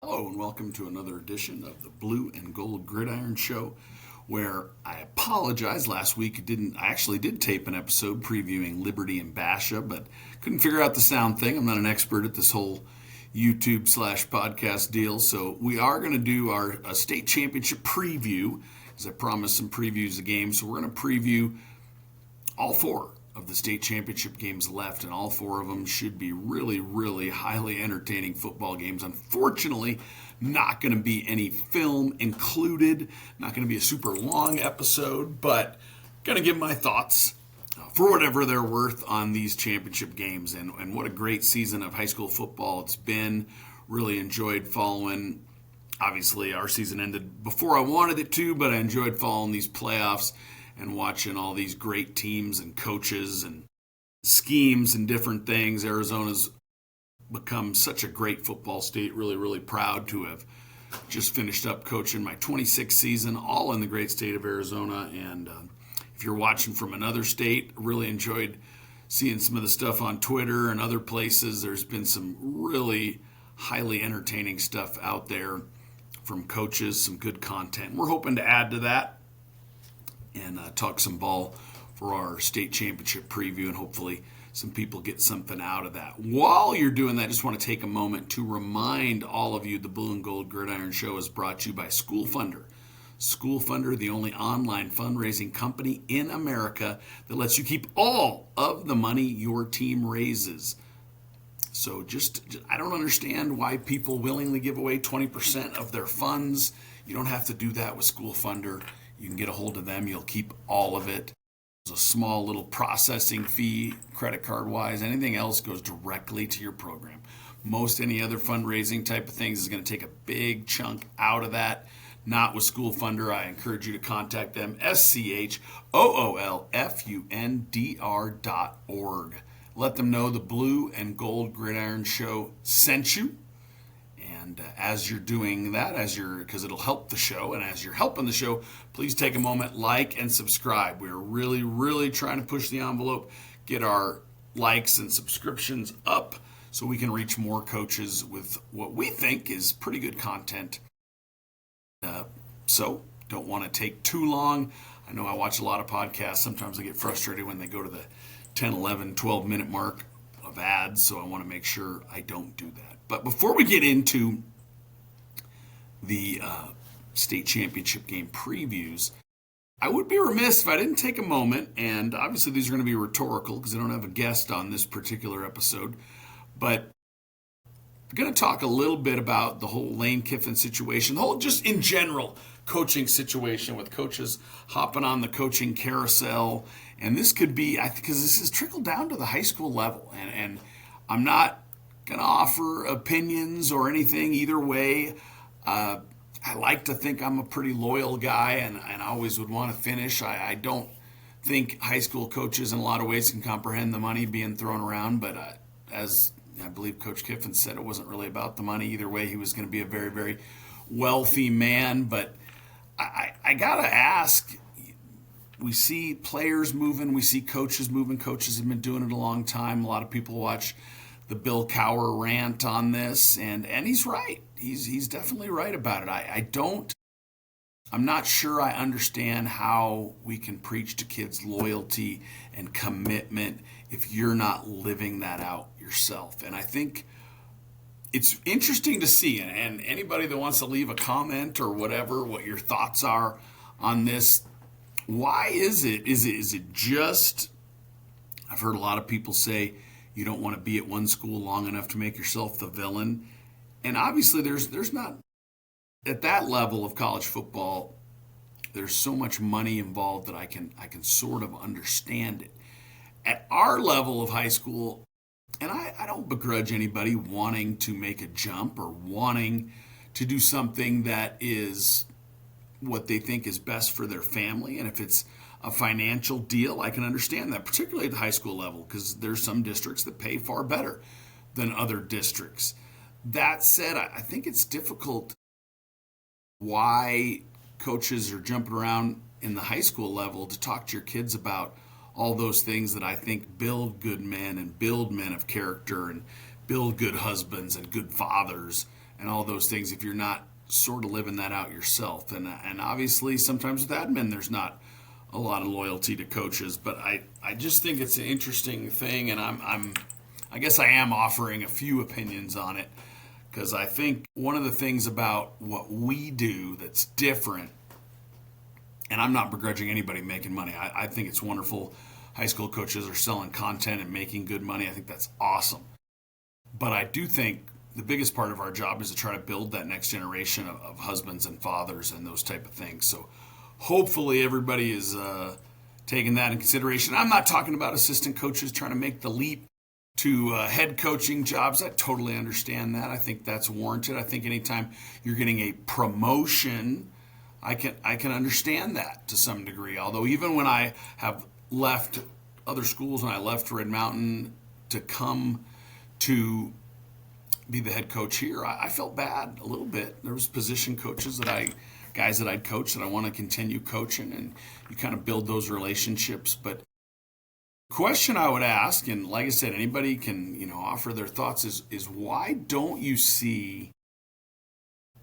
Hello and welcome to another edition of the Blue and Gold Gridiron Show, where I apologize. Last week I actually did tape an episode previewing Liberty and Basha, but couldn't figure out the sound thing. I'm not an expert at this whole YouTube/podcast deal, so we are going to do our state championship preview, as I promised some previews of games. So we're going to preview all four of the state championship games left, and all four of them should be really, really highly entertaining football games. Unfortunately, not going to be any film included, not going to be a super long episode, but going to give my thoughts for whatever they're worth on these championship games. And what a great season of high school football it's been. Really enjoyed following. Obviously, our season ended before I wanted it to, but I enjoyed following these playoffs and watching all these great teams and coaches and schemes and different things. Arizona's become such a great football state. Really, really proud to have just finished up coaching my 26th season, all in the great state of Arizona. And if you're watching from another state, really enjoyed seeing some of the stuff on Twitter and other places. There's been some really highly entertaining stuff out there from coaches, some good content. We're hoping to add to that and talk some ball for our state championship preview, and hopefully some people get something out of that. While you're doing that, I just want to take a moment to remind all of you the Blue and Gold Gridiron Show is brought to you by School Funder. School Funder, the only online fundraising company in America that lets you keep all of the money your team raises. So I don't understand why people willingly give away 20% of their funds. You don't have to do that with School Funder. You can get a hold of them. You'll keep all of it. There's a small little processing fee, credit card wise. Anything else goes directly to your program. Most any other fundraising type of things is going to take a big chunk out of that. Not with School Funder. I encourage you to contact them, schoolfundr.org. Let them know the Blue and Gold Gridiron Show sent you. And as you're doing that, because it'll help the show, and as you're helping the show, please take a moment, like and subscribe. We're really, really trying to push the envelope, get our likes and subscriptions up so we can reach more coaches with what we think is pretty good content. So don't want to take too long. I know I watch a lot of podcasts. Sometimes I get frustrated when they go to the 10, 11, 12-minute mark of ads, so I want to make sure I don't do that. But before we get into the state championship game previews, I would be remiss if I didn't take a moment, and obviously these are going to be rhetorical because I don't have a guest on this particular episode, but I'm going to talk a little bit about the whole Lane Kiffin situation, the whole just in general coaching situation with coaches hopping on the coaching carousel. And this could be, because this has trickled down to the high school level, and I'm not going to offer opinions or anything either way. I like to think I'm a pretty loyal guy, and I always would want to finish. I don't think high school coaches in a lot of ways can comprehend the money being thrown around, but as I believe Coach Kiffin said, it wasn't really about the money. Either way, he was going to be a very, very wealthy man. But I got to ask, we see players moving, we see coaches moving. Coaches have been doing it a long time. A lot of people watch the Bill Cowher rant on this, and he's right. He's definitely right about it. I'm not sure I understand how we can preach to kids loyalty and commitment if you're not living that out yourself. And I think it's interesting to see, and anybody that wants to leave a comment or whatever, what your thoughts are on this. Why is it? Is it just, I've heard a lot of people say, you don't want to be at one school long enough to make yourself the villain. And obviously there's not, at that level of college football, there's so much money involved that I can sort of understand it. At our level of high school, and I don't begrudge anybody wanting to make a jump or wanting to do something that is what they think is best for their family. And if it's a financial deal, I can understand that, particularly at the high school level, because there's some districts that pay far better than other districts. That said, I think it's difficult why coaches are jumping around in the high school level to talk to your kids about all those things that I think build good men and build men of character and build good husbands and good fathers and all those things if you're not sort of living that out yourself. And obviously sometimes with admin there's not a lot of loyalty to coaches, but I just think it's an interesting thing, and I guess I am offering a few opinions on it, because I think one of the things about what we do that's different, and I'm not begrudging anybody making money. I think it's wonderful. High school coaches are selling content and making good money. I think that's awesome. But I do think the biggest part of our job is to try to build that next generation of husbands and fathers and those type of things. So hopefully everybody is taking that in consideration. I'm not talking about assistant coaches trying to make the leap to head coaching jobs. I totally understand that. I think that's warranted. I think anytime you're getting a promotion, I can understand that to some degree. Although even when I have left other schools and I left Red Mountain to come to be the head coach here, I felt bad a little bit. There was position coaches guys that I'd coached that I want to continue coaching, and you kind of build those relationships. But the question I would ask, and like I said, anybody can offer their thoughts, is why don't you see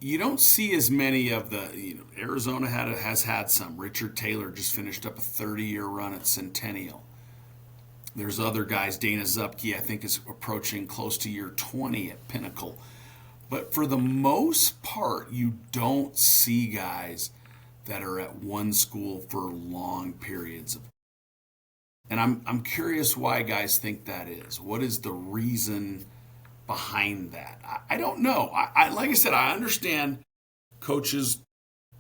as many of the Arizona has had some. Richard Taylor just finished up a 30-year run at Centennial. There's other guys. Dana Zupke, I think, is approaching close to year 20 at Pinnacle. But for the most part, you don't see guys that are at one school for long periods. And I'm curious why guys think that is. What is the reason behind that? I don't know. Like I said, I understand coaches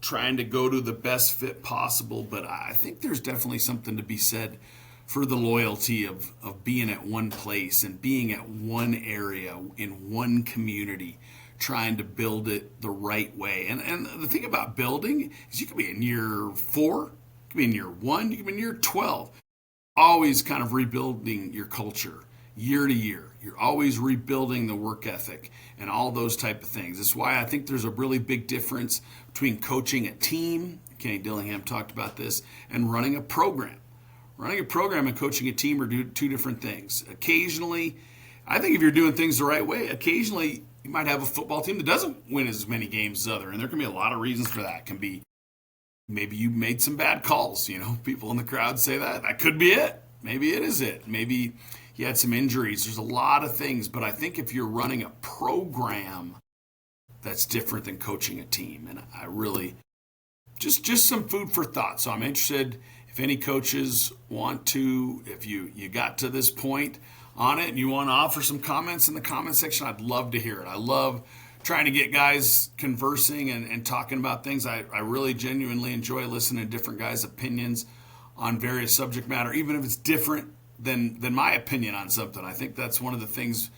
trying to go to the best fit possible, but I think there's definitely something to be said for the loyalty of being at one place and being at one area in one community, trying to build it the right way. And the thing about building is you could be in year 4, you could be in year 1, you could be in year 12. Always kind of rebuilding your culture year to year. You're always rebuilding the work ethic and all those type of things. That's why I think there's a really big difference between coaching a team, Kenny Dillingham talked about this, and running a program. Running a program and coaching a team are two different things. Occasionally, I think if you're doing things the right way, occasionally you might have a football team that doesn't win as many games as other, and there can be a lot of reasons for that. It can be maybe you made some bad calls. People in the crowd say that. That could be it. Maybe it is it. Maybe you had some injuries. There's a lot of things, but I think if you're running a program, that's different than coaching a team. And I really, just some food for thought. So I'm interested if any coaches want to, if you got to this point on it and you want to offer some comments in the comment section, I'd love to hear it. I love trying to get guys conversing and talking about things. I really genuinely enjoy listening to different guys' opinions on various subject matter, even if it's different than my opinion on something. I think that's one of the things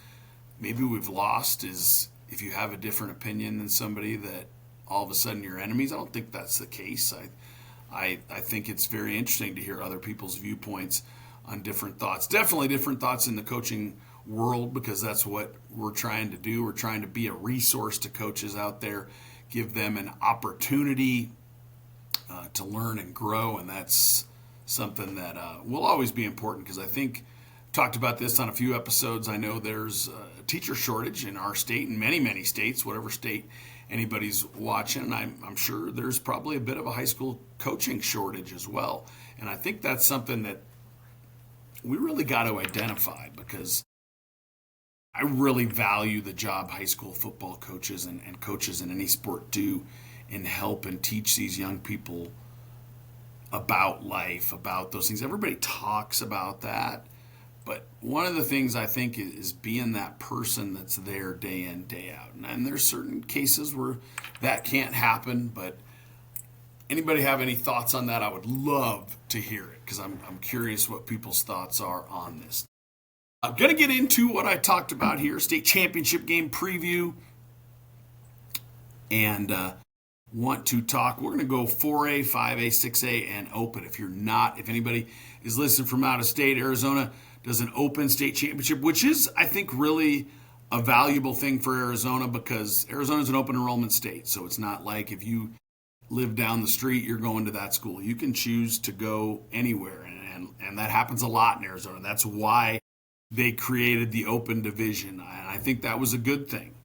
maybe we've lost, is if you have a different opinion than somebody that all of a sudden you're enemies. I don't think that's the case. I think it's very interesting to hear other people's viewpoints on different thoughts. Definitely different thoughts in the coaching world, because that's what we're trying to do. We're trying to be a resource to coaches out there, give them an opportunity to learn and grow, and that's something that will always be important, because I think I've talked about this on a few episodes. I know there's a teacher shortage in our state and many states, whatever state anybody's watching. I'm sure there's probably a bit of a high school coaching shortage as well, and I think that's something that we really got to identify, because I really value the job high school football coaches and coaches in any sport do in help and teach these young people about life, about those things. Everybody talks about that, but one of the things I think is being that person that's there day in, day out. And there's certain cases where that can't happen, but anybody have any thoughts on that? I would love to hear it, because I'm curious what people's thoughts are on this. I'm going to get into what I talked about here, state championship game preview, and want to talk. We're going to go 4A, 5A, 6A, and Open. If anybody is listening from out of state, Arizona does an Open state championship, which is, I think, really a valuable thing for Arizona, because Arizona is an open enrollment state. So it's not like if you live down the street, you're going to that school. You can choose to go anywhere, and that happens a lot in Arizona. That's why they created the Open division, and I think that was a good thing.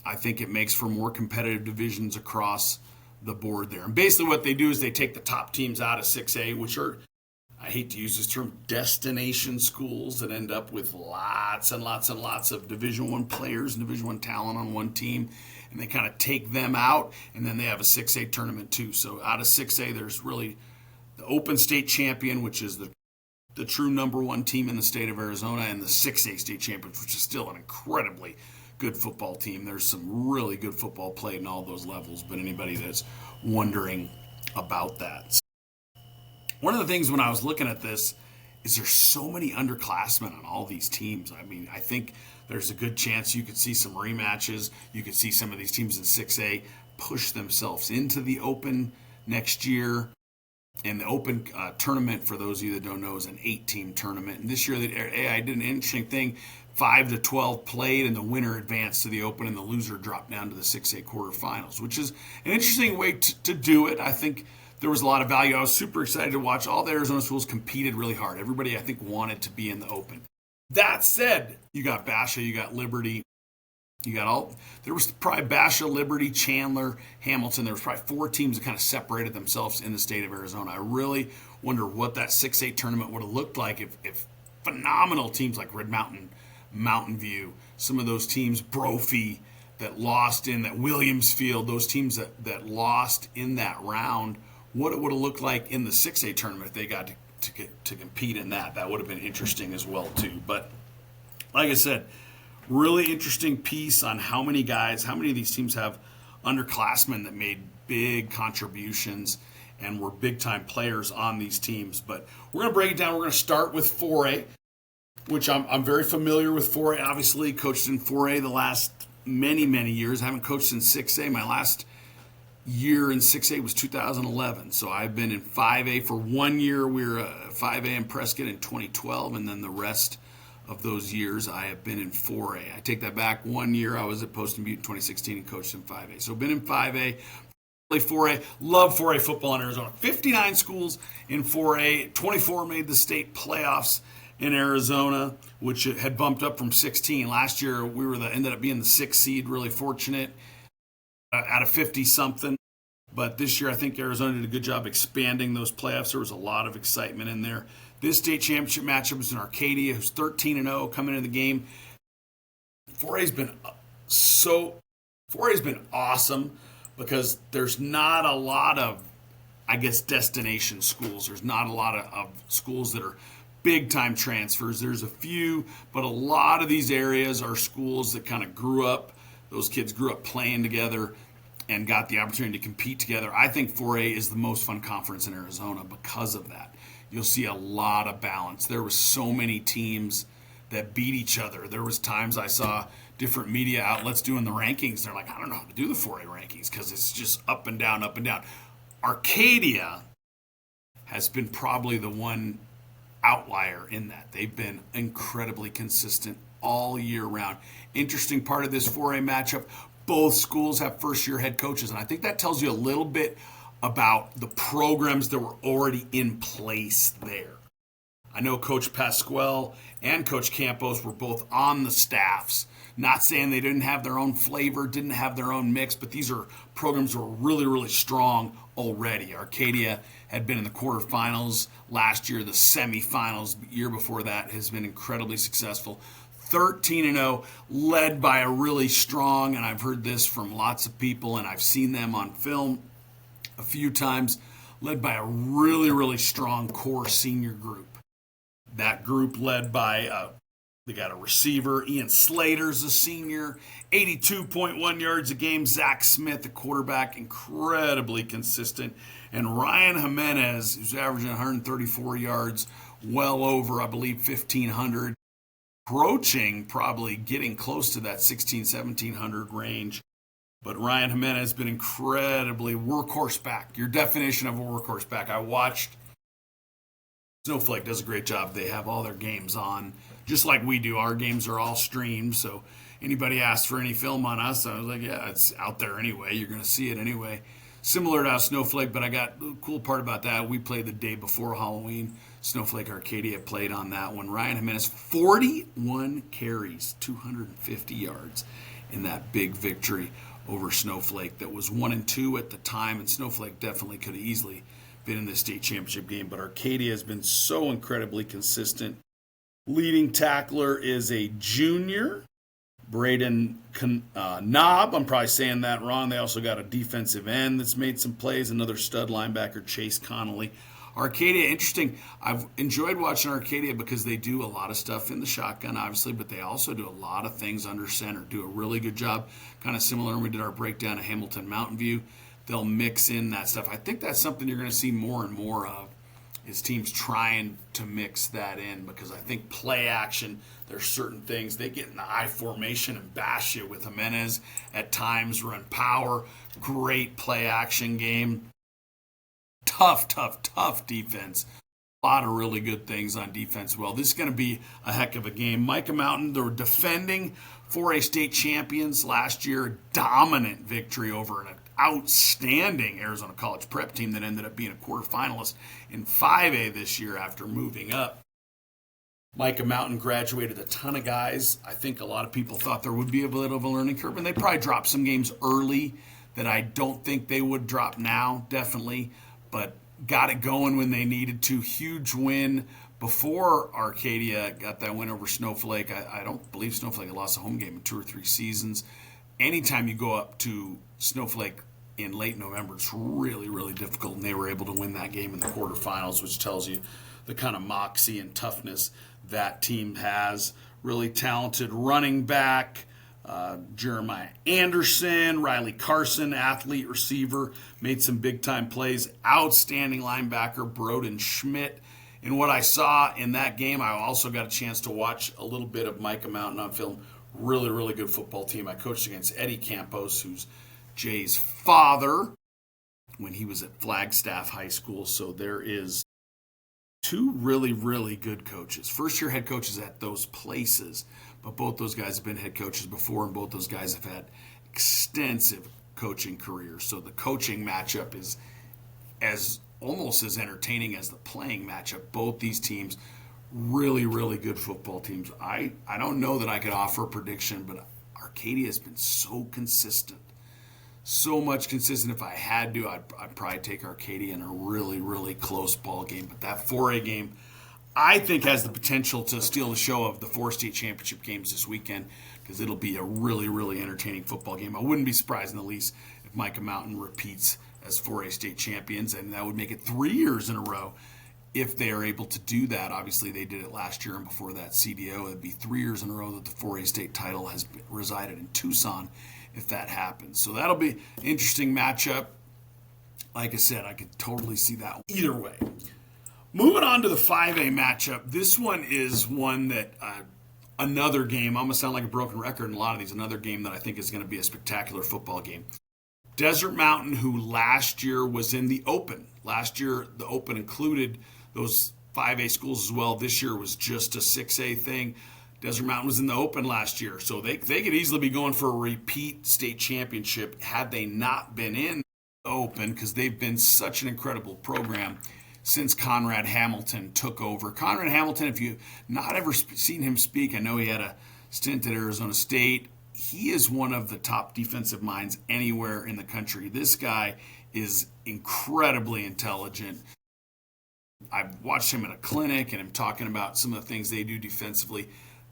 I think it makes for more competitive divisions across the board there. And basically what they do is they take the top teams out of 6A, which are, I hate to use this term, destination schools that end up with lots and lots and lots of Division I players and Division I talent on one team. And they kind of take them out, and then they have a 6A tournament too. So out of 6A, there's really the Open State Champion, which is the true number one team in the state of Arizona, and the 6A State Champions, which is still an incredibly good football team. There's some really good football played in all those levels, but anybody that's wondering about that. One of the things when I was looking at this is there's so many underclassmen on all these teams. I mean, I think there's a good chance you could see some rematches. You could see some of these teams in 6A push themselves into the Open next year. And the Open tournament, for those of you that don't know, is an 8-team tournament. And this year, the AI did an interesting thing. 5 to 12 played, and the winner advanced to the Open, and the loser dropped down to the 6A quarterfinals, which is an interesting way to do it. I think there was a lot of value. I was super excited to watch. All the Arizona schools competed really hard. Everybody, I think, wanted to be in the Open. That said, you got Basha, you got Liberty, you got there was probably Basha, Liberty, Chandler, Hamilton. There was probably 4 teams that kind of separated themselves in the state of Arizona. I really wonder what that 6A tournament would have looked like if phenomenal teams like Red Mountain, Mountain View, some of those teams, Brophy, that lost in that Williamsfield, those teams that lost in that round, what it would have looked like in the 6A tournament if they got to compete in that. That would have been interesting as well too. But like I said, really interesting piece on how many of these teams have underclassmen that made big contributions and were big-time players on these teams. But we're going to break it down. We're going to start with 4A, which I'm very familiar with 4A. Obviously, coached in 4A the last many, many years. I haven't coached in 6A. My last year in 6A was 2011. So I've been in 5A for 1 year. We were 5A in Prescott in 2012, and then the rest of those years I have been in 4A. I take that back. 1 year I was at Poston Butte in 2016 and coached in 5A. So been in 5A, 4A, love 4A football in Arizona. 59 schools in 4A, 24 made the state playoffs in Arizona, which had bumped up from 16. Last year we ended up being the 6th seed, really fortunate out of 50-something. But this year I think Arizona did a good job expanding those playoffs. There was a lot of excitement in there. This state championship matchup was in Arcadia, who's 13-0 coming into the game. 4A's been awesome because there's not a lot of, I guess, destination schools. There's not a lot of schools that are big-time transfers. There's a few, but a lot of these areas are schools that kind of grew up. Those kids grew up playing together and got the opportunity to compete together. I think 4A is the most fun conference in Arizona because of that. You'll see a lot of balance. There were so many teams that beat each other. There was times I saw different media outlets doing the rankings. They're like, I don't know how to do the 4A rankings because it's just up and down, up and down. Arcadia has been probably the one outlier in that. They've been incredibly consistent all year round. Interesting part of this 4A matchup, both schools have first-year head coaches, and I think that tells you a little bit about the programs that were already in place there. I know Coach Pasquale and Coach Campos were both on the staffs. Not saying they didn't have their own flavor, didn't have their own mix, but these are programs that were really, really strong already. Arcadia had been in the quarterfinals last year, the semifinals. The year before that has been incredibly successful. 13-0, led by a really strong, and I've heard this from lots of people, and I've seen them on film a few times, led by a really, really strong core senior group. That group led by, they got a receiver, Ian Slater's a senior, 82.1 yards a game. Zach Smith, the quarterback, incredibly consistent. And Ryan Jimenez, who's averaging 134 yards, well over, I believe, 1,500. Approaching, probably getting close to that 1,1700 range. But Ryan Jimenez has been incredibly workhorse back. Your definition of a workhorse back. I watched Snowflake does a great job. They have all their games on, just like we do. Our games are all streamed, so anybody asks for any film on us, I was like, yeah, it's out there anyway. You're going to see it anyway. Similar to Snowflake, but I got the cool part about that. We played the day before Halloween. Snowflake Arcadia played on that one. Ryan Jimenez, 41 carries, 250 yards. in that big victory over Snowflake that was 1-2 at the time, and Snowflake definitely could have easily been in the state championship game. But Arcadia has been so incredibly consistent. Leading tackler is a junior, Braden Knob. I'm probably saying that wrong. They also got a defensive end that's made some plays, another stud linebacker, Chase Connolly. Arcadia, interesting. I've enjoyed watching Arcadia because they do a lot of stuff in the shotgun, obviously, but they also do a lot of things under center, do a really good job, kind of similar when we did our breakdown of Hamilton Mountain View. They'll mix in that stuff. I think that's something you're going to see more and more of, is teams trying to mix that in, because I think play action, there's certain things. They get in the I formation and bash you with Jimenez at times, run power, great play action game. Tough defense. A lot of really good things on defense. Well, this is going to be a heck of a game. Micah Mountain, they were defending 4A state champions last year. Dominant victory over an outstanding Arizona College prep team that ended up being a quarterfinalist in 5A this year after moving up. Micah Mountain graduated a ton of guys. I think a lot of people thought there would be a bit of a learning curve, and they probably dropped some games early that I don't think they would drop now, definitely. But got it going when they needed to. Huge win before Arcadia got that win over Snowflake. I don't believe Snowflake had lost a home game in 2 or 3 seasons. Anytime you go up to Snowflake in late November, it's really, really difficult, and they were able to win that game in the quarterfinals, which tells you the kind of moxie and toughness that team has. Really talented running back, Jeremiah Anderson, Riley Carson, athlete receiver, made some big-time plays. Outstanding linebacker, Broden Schmidt. And what I saw in that game, I also got a chance to watch a little bit of Micah Mountain on film. Really, really good football team. I coached against Eddie Campos, who's Jay's father, when he was at Flagstaff High School. So there is 2 really, really good coaches. First-year head coaches at those places. But both those guys have been head coaches before, and both those guys have had extensive coaching careers. So the coaching matchup is almost as entertaining as the playing matchup. Both these teams, really, really good football teams. I don't know that I could offer a prediction, but Arcadia has been so consistent. So much consistent. If I had to, I'd probably take Arcadia in a really, really close ball game. But that 4A game, I think, has the potential to steal the show of the 4 state championship games this weekend, because it'll be a really, really entertaining football game. I wouldn't be surprised in the least if Micah Mountain repeats as 4A state champions, and that would make it 3 years in a row if they are able to do that. Obviously, they did it last year, and before that CDO. It'd be 3 years in a row that the 4A state title has resided in Tucson if that happens. So that'll be an interesting matchup. Like I said, I could totally see that either way. Moving on to the 5A matchup, this one is one that another game, I'm going to sound like a broken record in a lot of these, another game that I think is going to be a spectacular football game. Desert Mountain, who last year was in the Open. Last year, the Open included those 5A schools as well. This year was just a 6A thing. Desert Mountain was in the Open last year, so they could easily be going for a repeat state championship had they not been in the Open, because they've been such an incredible program since Conrad Hamilton took over. Conrad Hamilton, if you've not ever seen him speak, I know he had a stint at Arizona State. He is one of the top defensive minds anywhere in the country. This guy is incredibly intelligent. I've watched him at a clinic and him talking about some of the things they do defensively.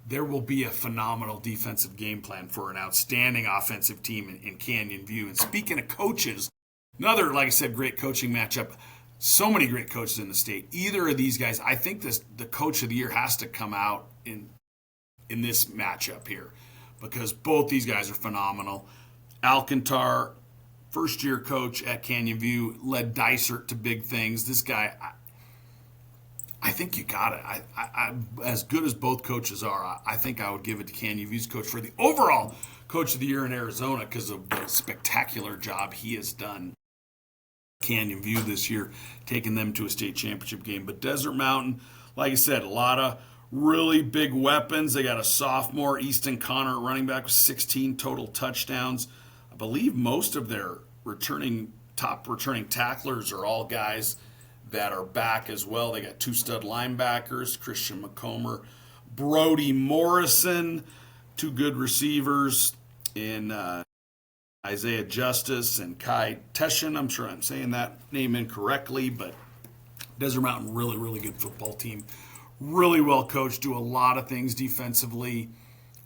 There will be a phenomenal defensive game plan for an outstanding offensive team in Canyon View. And speaking of coaches, another, like I said, great coaching matchup. So many great coaches in the state. Either of these guys, I think the coach of the year has to come out in this matchup here, because both these guys are phenomenal. Alcantar, first-year coach at Canyon View, led Dysart to big things. This guy, I think you got it. I as good as both coaches are, I think I would give it to Canyon View's coach for the overall coach of the year in Arizona, because of the spectacular job he has done. Canyon View this year, taking them to a state championship game. But Desert Mountain, like I said, a lot of really big weapons. They got a sophomore, Easton Connor, running back with 16 total touchdowns. I believe most of their top returning tacklers are all guys that are back as well. They got 2 stud linebackers, Christian McComber, Brody Morrison, 2 good receivers. in Isaiah Justice and Kai Teschen. I'm sure I'm saying that name incorrectly, but Desert Mountain, really, really good football team. Really well coached, do a lot of things defensively.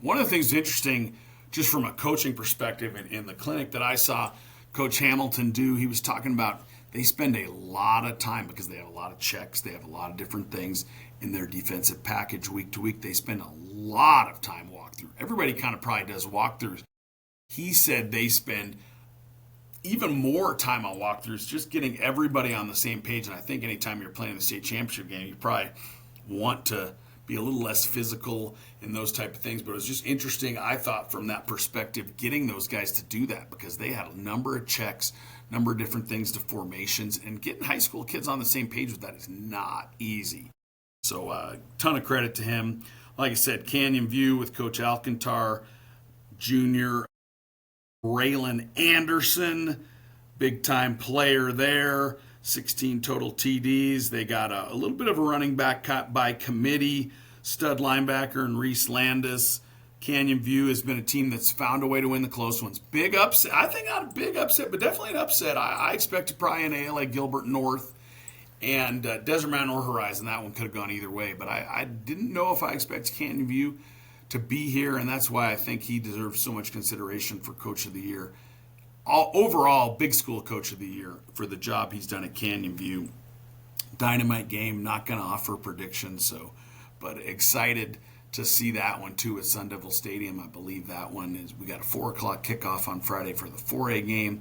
One of the things interesting, just from a coaching perspective, in the clinic that I saw Coach Hamilton do, he was talking about they spend a lot of time because they have a lot of checks, they have a lot of different things in their defensive package week to week. They spend a lot of time walkthrough. Everybody kind of probably does walkthroughs. He said they spend even more time on walkthroughs, just getting everybody on the same page. And I think anytime you're playing the state championship game, you probably want to be a little less physical in those type of things. But it was just interesting, I thought, from that perspective, getting those guys to do that because they had a number of checks, number of different things to formations, and getting high school kids on the same page with that is not easy. So ton of credit to him. Like I said, Canyon View with Coach Alcantar Jr., Braylon Anderson, big-time player there, 16 total TDs. They got a little bit of a running back by committee, stud linebacker, and Reese Landis. Canyon View has been a team that's found a way to win the close ones. Big upset. I think not a big upset, but definitely an upset. I expected probably an ALA Gilbert North and Desert Mountain or Horizon. That one could have gone either way, but I didn't know if I expected Canyon View to be here, and that's why I think he deserves so much consideration for Coach of the Year. Overall, Big School Coach of the Year for the job he's done at Canyon View. Dynamite game, not going to offer predictions, but excited to see that one too at Sun Devil Stadium. I believe that one is, we got a 4 o'clock kickoff on Friday for the 4A game.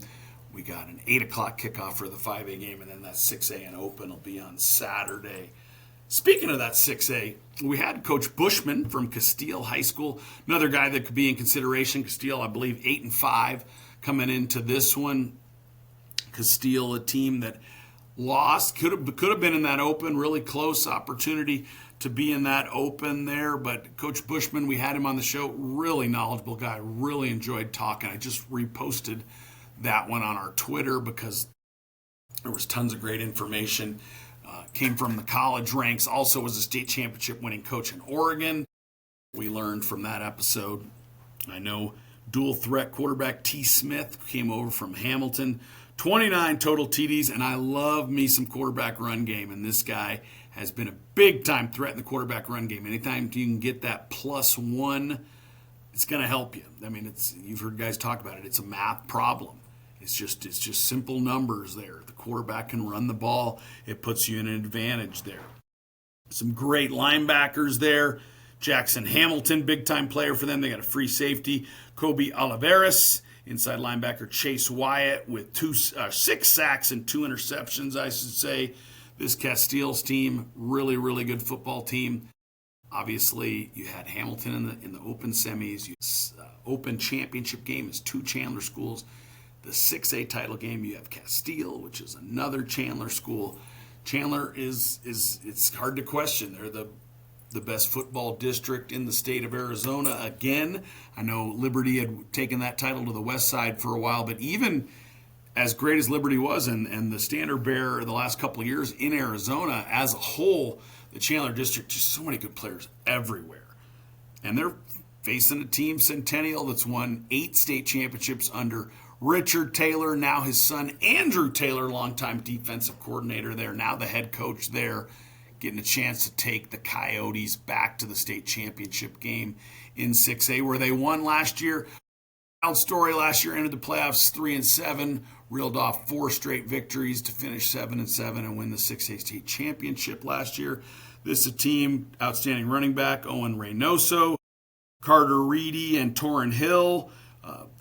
We got an 8 o'clock kickoff for the 5A game, and then that 6A and Open will be on Saturday. Speaking of that 6A, we had Coach Bushman from Castile High School, another guy that could be in consideration. Castile, I believe, 8-5 coming into this one. Castile, a team that lost, could have been in that Open, really close opportunity to be in that Open there. But Coach Bushman, we had him on the show, really knowledgeable guy, really enjoyed talking. I just reposted that one on our Twitter because there was tons of great information. Came from the college ranks, also was a state championship winning coach in Oregon. We learned from that episode. I know dual threat quarterback T. Smith came over from Hamilton. 29 total TDs, and I love me some quarterback run game, and this guy has been a big-time threat in the quarterback run game. Anytime you can get that +1, it's going to help you. I mean, you've heard guys talk about it. It's a math problem. It's just simple numbers there. The quarterback can run the ball. It puts you in an advantage there. Some great linebackers there. Jackson Hamilton, big-time player for them. They got a free safety. Kobe Oliveras, inside linebacker Chase Wyatt with 6 sacks and 2 interceptions, I should say. This Castile's team, really, really good football team. Obviously, you had Hamilton in the Open semis. Open championship game is 2 Chandler schools. The 6A title game, you have Castile, which is another Chandler school. Chandler it's hard to question. They're the best football district in the state of Arizona. Again, I know Liberty had taken that title to the west side for a while, but even as great as Liberty was and the standard bearer the last couple of years in Arizona as a whole, the Chandler district, just so many good players everywhere. And they're facing a team, Centennial, that's won 8 state championships under Richard Taylor, now his son Andrew Taylor, longtime defensive coordinator there, now the head coach there, getting a chance to take the Coyotes back to the state championship game in 6A where they won last year. Wild story last year, entered the playoffs 3-7, reeled off 4 straight victories to finish 7-7 and win the 6A state championship last year. This is a team, outstanding running back Owen Reynoso, Carter Reedy, and Torrin Hill.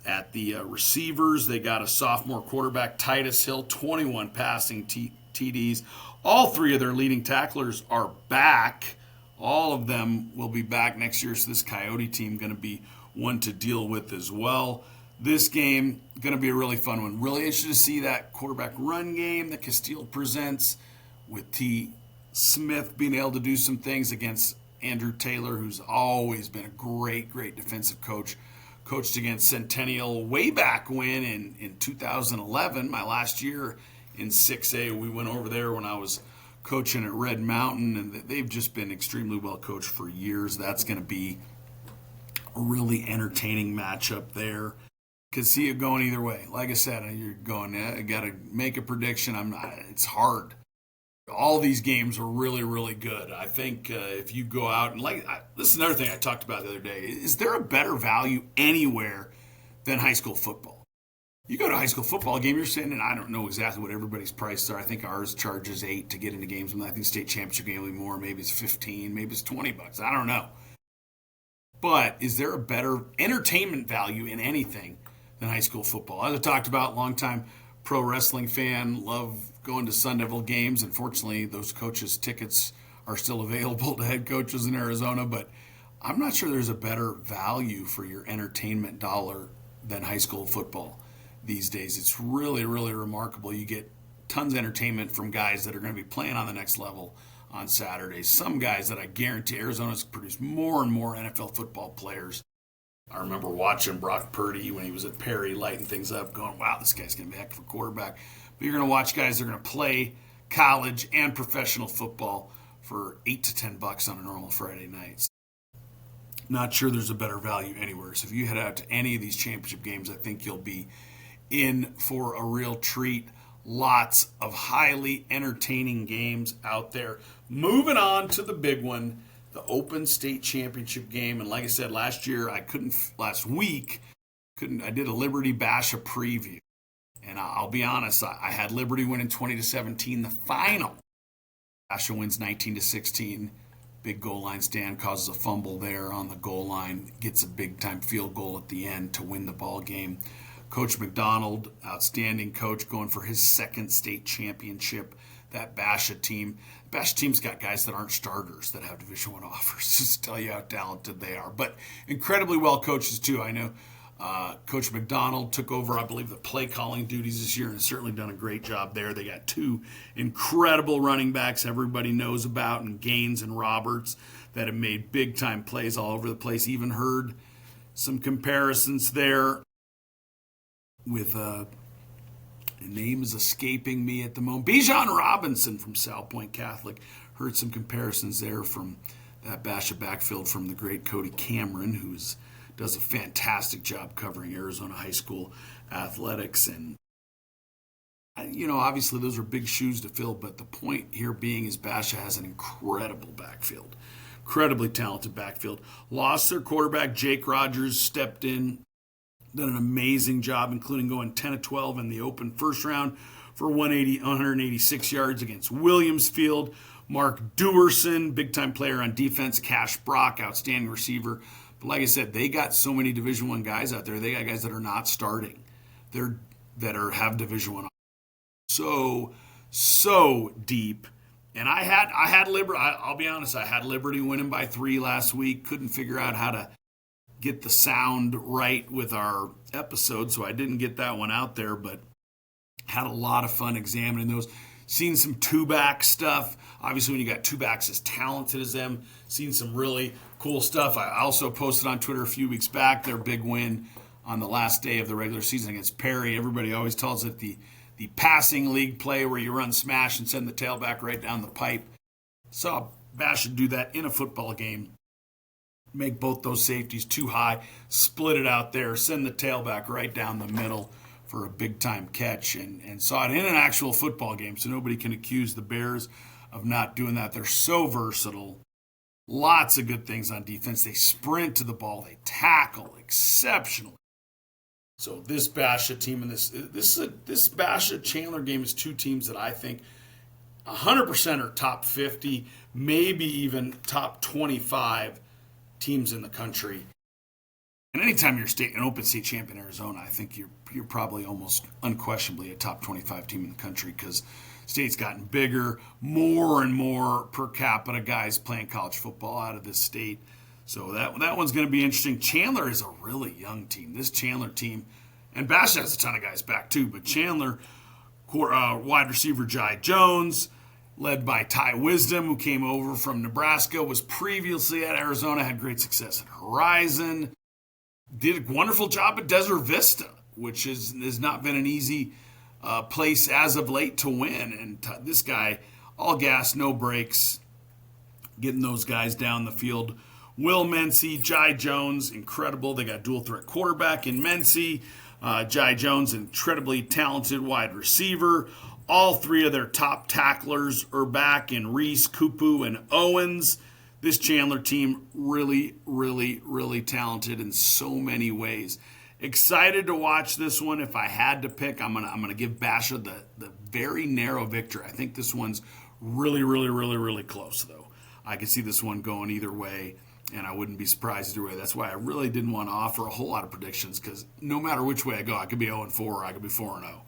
At the receivers, they got a sophomore quarterback, Titus Hill, 21 passing TDs. All 3 of their leading tacklers are back. All of them will be back next year, so this Coyote team going to be one to deal with as well. This game going to be a really fun one. Really interested to see that quarterback run game that Castile presents with T. Smith being able to do some things against Andrew Taylor, who's always been a great defensive coach. Coached against Centennial way back when in 2011, my last year in 6A. We went over there when I was coaching at Red Mountain, and they've just been extremely well coached for years. That's going to be a really entertaining matchup there. Could see it going either way. Like I said, you're going, I got to make a prediction. I'm not, it's hard. All these games are really, really good. I think if you go out and this is another thing I talked about the other day. Is there a better value anywhere than high school football? You go to a high school football game, you're sitting, and I don't know exactly what everybody's prices are. I think ours charges $8 to get into games. I think state championship game will be more. Maybe it's 15. Maybe it's $20. I don't know. But is there a better entertainment value in anything than high school football? As I talked about, longtime pro wrestling fan, love going to Sun Devil games. Unfortunately, those coaches' tickets are still available to head coaches in Arizona, but I'm not sure there's a better value for your entertainment dollar than high school football these days. It's really, really remarkable. You get tons of entertainment from guys that are going to be playing on the next level on Saturdays. Some guys that I guarantee Arizona's produced more and more NFL football players. I remember watching Brock Purdy when he was at Perry, lighting things up, going, wow, this guy's going to be a heck of a quarterback. But you're going to watch guys that are going to play college and professional football for $8 to $10 on a normal Friday night. Not sure there's a better value anywhere. So if you head out to any of these championship games, I think you'll be in for a real treat. Lots of highly entertaining games out there. Moving on to the big one, the Open State Championship game. And like I said, last week, I did a Liberty Basha preview. And I'll be honest, I had Liberty winning 20-17 the final. Basha wins 19-16. Big goal line stand, causes a fumble there on the goal line, gets a big-time field goal at the end to win the ball game. Coach McDonald, outstanding coach, going for his second state championship. That Basha team. Basha team's got guys that aren't starters that have Division I offers. Just to tell you how talented they are. But incredibly well coaches, too. I know Coach McDonald took over, I believe, the play calling duties this year and has certainly done a great job there. They got two incredible running backs everybody knows about, and Gaines and Roberts, that have made big-time plays all over the place. Even heard some comparisons there with the name is escaping me at the moment. Bijan Robinson from South Point Catholic. Heard some comparisons there from that Basha backfield from the great Cody Cameron, who does a fantastic job covering Arizona high school athletics. And, obviously those are big shoes to fill, but the point here being is Basha has an incredible backfield. Incredibly talented backfield. Lost their quarterback, Jake Rogers, stepped in, done an amazing job, including going 10-12 in the Open first round for 186 yards against Williamsfield. Mark Dewerson, big-time player on defense. Cash Brock, outstanding receiver. But like I said, they got so many Division I guys out there. They got guys that are not starting. Have Division I. So deep. And I had Liberty. I'll be honest, I had Liberty winning by 3 last week. Couldn't figure out how to get the sound right with our episode, so I didn't get that one out there, but had a lot of fun examining those. Seen some two-back stuff. Obviously, when you got two backs as talented as them, seen some really cool stuff. I also posted on Twitter a few weeks back their big win on the last day of the regular season against Perry. Everybody always calls it the passing league play where you run smash and send the tailback right down the pipe. Saw Bash do that in a football game. Make both those safeties too high, split it out there, send the tailback right down the middle for a big-time catch, and saw it in an actual football game, so nobody can accuse the Bears of not doing that. They're so versatile. Lots of good things on defense. They sprint to the ball. They tackle exceptionally. So this Basha team and this Basha Chandler game is two teams that I think 100% are top 50, maybe even top 25 teams in the country. And anytime you're an Open State champion in Arizona, I think you're probably almost unquestionably a top 25 team in the country, because state's gotten bigger, more and more per capita guys playing college football out of this state. So that one's going to be interesting. Chandler is a really young team. This Chandler team, and Basha has a ton of guys back too, but Chandler, wide receiver Jai Jones, led by Ty Wisdom, who came over from Nebraska, was previously at Arizona, had great success at Horizon, did a wonderful job at Desert Vista, which has not been an easy place as of late to win. And this guy, all gas, no brakes, getting those guys down the field Will Mency, Jai Jones, incredible. They got dual threat quarterback in Mency. Jai Jones, incredibly talented wide receiver. All three of their top tacklers are back in Reese, Kupu, and Owens. This Chandler team really, really, really talented in so many ways. Excited to watch this one. If I had to pick, I'm gonna give Basha the very narrow victory. I think this one's really, really, really, really close, though. I could see this one going either way, and I wouldn't be surprised either way. That's why I really didn't want to offer a whole lot of predictions, because no matter which way I go, I could be 0-4 or I could be 4-0.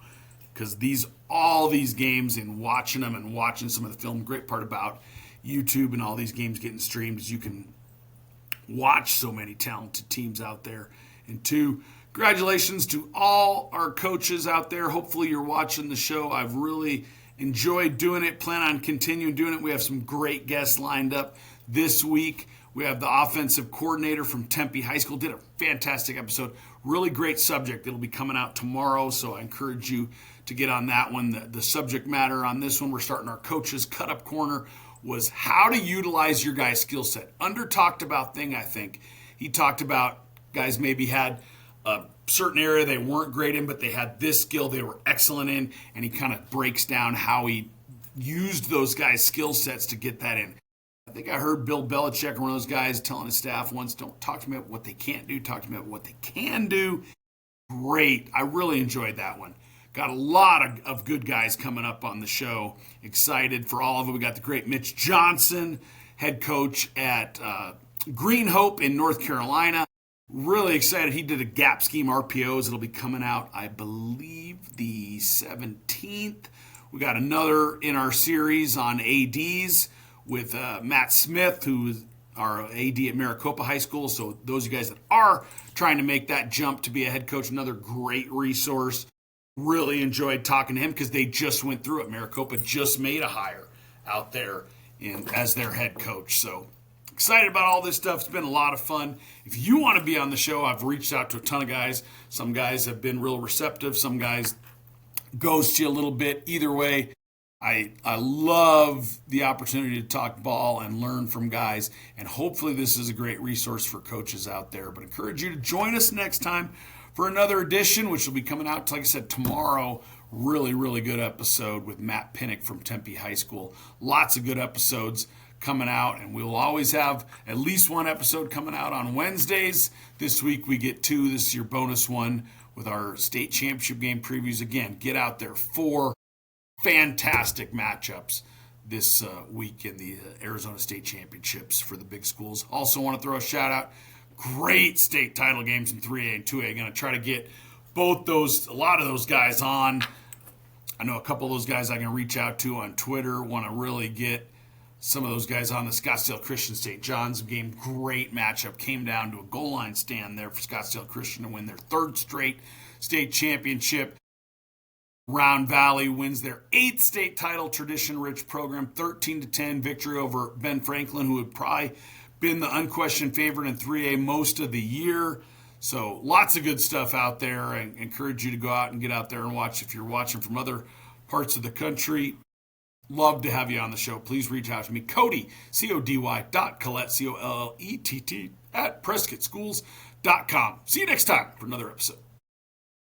Because all these games, and watching them and watching some of the film, great part about YouTube and all these games getting streamed is you can watch so many talented teams out there. And two, congratulations to all our coaches out there. Hopefully you're watching the show. I've really enjoyed doing it. Plan on continuing doing it. We have some great guests lined up this week. We have the offensive coordinator from Tempe High School. Did a fantastic episode. Really great subject. It'll be coming out tomorrow, so I encourage you to get on that one. The subject matter on this one, we're starting our coaches cut-up corner, was how to utilize your guy's skill set. Under-talked about thing, I think. He talked about guys maybe had a certain area they weren't great in, but they had this skill they were excellent in, and he kind of breaks down how he used those guys' skill sets to get that in. I think I heard Bill Belichick, one of those guys, telling his staff once, don't talk to me about what they can't do, talk to me about what they can do. Great. I really enjoyed that one. Got a lot of good guys coming up on the show. Excited for all of it. We got the great Mitch Johnson, head coach at Green Hope in North Carolina. Really excited. He did a gap scheme RPOs. It'll be coming out, I believe, the 17th. We got another in our series on ADs with Matt Smith, who is our AD at Maricopa High School. So those of you guys that are trying to make that jump to be a head coach, another great resource. Really enjoyed talking to him because they just went through it. Maricopa just made a hire out there as their head coach. So excited about all this stuff. It's been a lot of fun. If you want to be on the show, I've reached out to a ton of guys. Some guys have been real receptive. Some guys ghost you a little bit. Either way, I love the opportunity to talk ball and learn from guys, and hopefully this is a great resource for coaches out there. But I encourage you to join us next time for another edition, which will be coming out, like I said, tomorrow. Really, really good episode with Matt Pinnock from Tempe High School. Lots of good episodes coming out, and we'll always have at least one episode coming out on Wednesdays. This week we get two. This is your bonus one with our state championship game previews. Again, get out there. 4 fantastic matchups this week in the Arizona State Championships for the big schools. Also want to throw a shout out. Great state title games in 3A and 2A. Going to try to get a lot of those guys on. I know a couple of those guys I can reach out to on Twitter. Want to really get some of those guys on. The Scottsdale Christian St. John's game. Great matchup. Came down to a goal line stand there for Scottsdale Christian to win their 3rd straight state championship. Round Valley wins their 8th state title, tradition-rich program, 13-10 victory over Ben Franklin, who had probably been the unquestioned favorite in 3A most of the year. So lots of good stuff out there. I encourage you to go out and get out there and watch. If you're watching from other parts of the country, love to have you on the show. Please reach out to me, Cody, CODY.Collett, COLLETT, at PrescottSchools.com. See you next time for another episode.